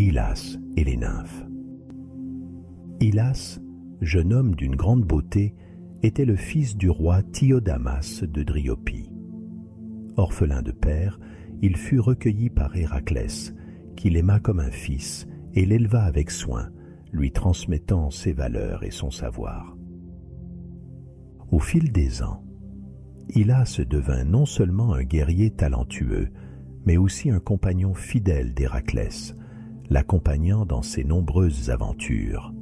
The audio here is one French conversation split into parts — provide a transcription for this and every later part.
Hylas et les nymphes. Hylas, jeune homme d'une grande beauté, était le fils du roi Thiodamas de Dryopie. Orphelin de père, il fut recueilli par Héraclès, qui l'aima comme un fils et l'éleva avec soin, lui transmettant ses valeurs et son savoir. Au fil des ans, Hylas devint non seulement un guerrier talentueux, mais aussi un compagnon fidèle d'Héraclès, l'accompagnant dans ses nombreuses aventures.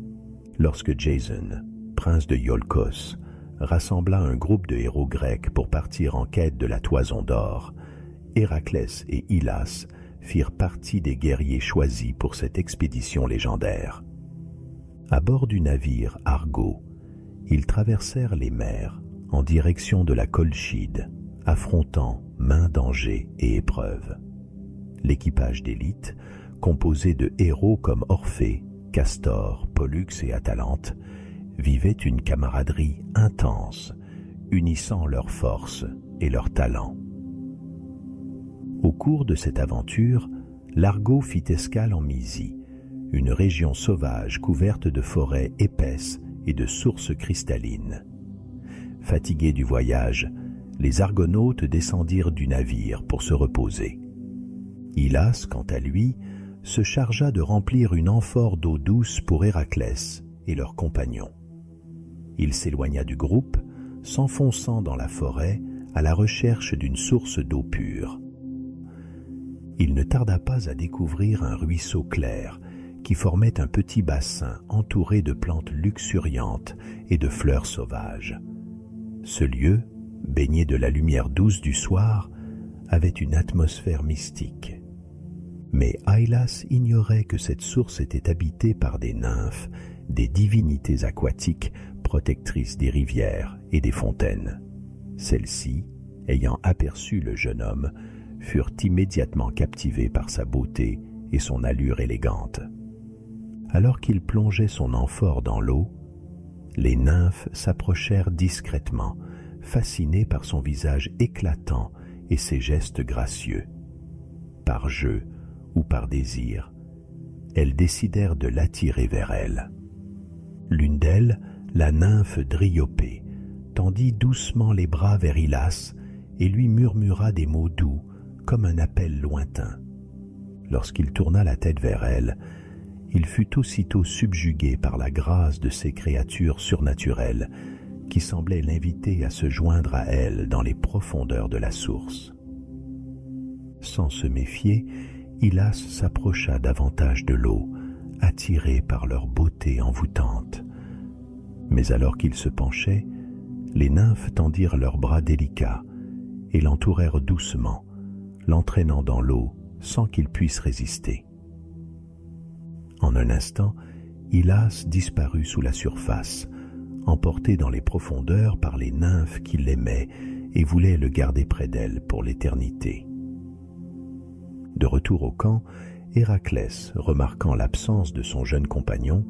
Lorsque Jason, prince de Iolcos, rassembla un groupe de héros grecs pour partir en quête de la toison d'or, Héraclès et Hylas firent partie des guerriers choisis pour cette expédition légendaire. À bord du navire Argo, ils traversèrent les mers en direction de la Colchide, affrontant maints dangers et épreuves. L'équipage d'élite, composé de héros comme Orphée, Castor, Pollux et Atalante, vivait une camaraderie intense, unissant leurs forces et leurs talents. Au cours de cette aventure, l'Argo fit escale en Mysie, une région sauvage couverte de forêts épaisses et de sources cristallines. Fatigués du voyage, les Argonautes descendirent du navire pour se reposer. Hylas, quant à lui, se chargea de remplir une amphore d'eau douce pour Héraclès et leurs compagnons. Il s'éloigna du groupe, s'enfonçant dans la forêt à la recherche d'une source d'eau pure. Il ne tarda pas à découvrir un ruisseau clair qui formait un petit bassin entouré de plantes luxuriantes et de fleurs sauvages. Ce lieu, baigné de la lumière douce du soir, avait une atmosphère mystique. Mais Hylas ignorait que cette source était habitée par des nymphes, des divinités aquatiques protectrices des rivières et des fontaines. Celles-ci, ayant aperçu le jeune homme, furent immédiatement captivées par sa beauté et son allure élégante. Alors qu'il plongeait son amphore dans l'eau, les nymphes s'approchèrent discrètement, fascinées par son visage éclatant et ses gestes gracieux. Par jeu ou par désir, elles décidèrent de l'attirer vers elles. L'une d'elles, la nymphe Dryopée, tendit doucement les bras vers Hylas et lui murmura des mots doux comme un appel lointain. Lorsqu'il tourna la tête vers elle, il fut aussitôt subjugué par la grâce de ces créatures surnaturelles qui semblaient l'inviter à se joindre à elle dans les profondeurs de la source. Sans se méfier, Hylas s'approcha davantage de l'eau, attiré par leur beauté envoûtante. Mais alors qu'il se penchait, les nymphes tendirent leurs bras délicats et l'entourèrent doucement, l'entraînant dans l'eau sans qu'il puisse résister. En un instant, Hylas disparut sous la surface, emporté dans les profondeurs par les nymphes qui l'aimaient et voulaient le garder près d'elles pour l'éternité. De retour au camp, Héraclès, remarquant l'absence de son jeune compagnon,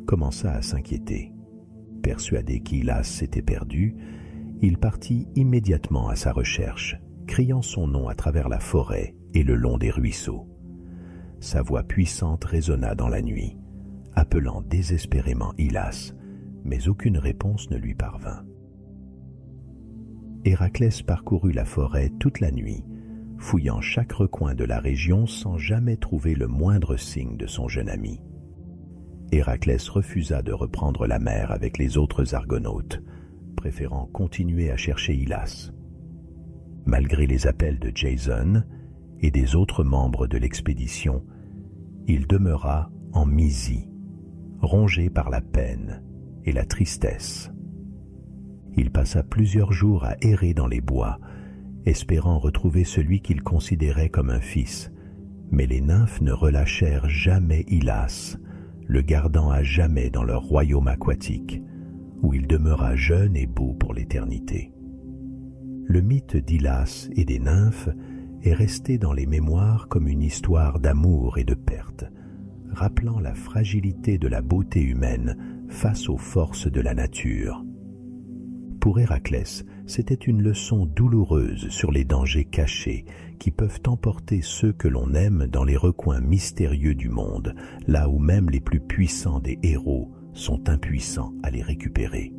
commença à s'inquiéter. Persuadé qu'Hylas s'était perdu, il partit immédiatement à sa recherche, criant son nom à travers la forêt et le long des ruisseaux. Sa voix puissante résonna dans la nuit, appelant désespérément Hylas, mais aucune réponse ne lui parvint. Héraclès parcourut la forêt toute la nuit, fouillant chaque recoin de la région sans jamais trouver le moindre signe de son jeune ami. Héraclès refusa de reprendre la mer avec les autres Argonautes, préférant continuer à chercher Hylas. Malgré les appels de Jason et des autres membres de l'expédition, il demeura en Mysie, rongé par la peine et la tristesse. Il passa plusieurs jours à errer dans les bois, espérant retrouver celui qu'il considérait comme un fils, mais les nymphes ne relâchèrent jamais Hylas, le gardant à jamais dans leur royaume aquatique, où il demeura jeune et beau pour l'éternité. Le mythe d'Hylas et des nymphes est resté dans les mémoires comme une histoire d'amour et de perte, rappelant la fragilité de la beauté humaine face aux forces de la nature. Pour Héraclès, c'était une leçon douloureuse sur les dangers cachés qui peuvent emporter ceux que l'on aime dans les recoins mystérieux du monde, là où même les plus puissants des héros sont impuissants à les récupérer.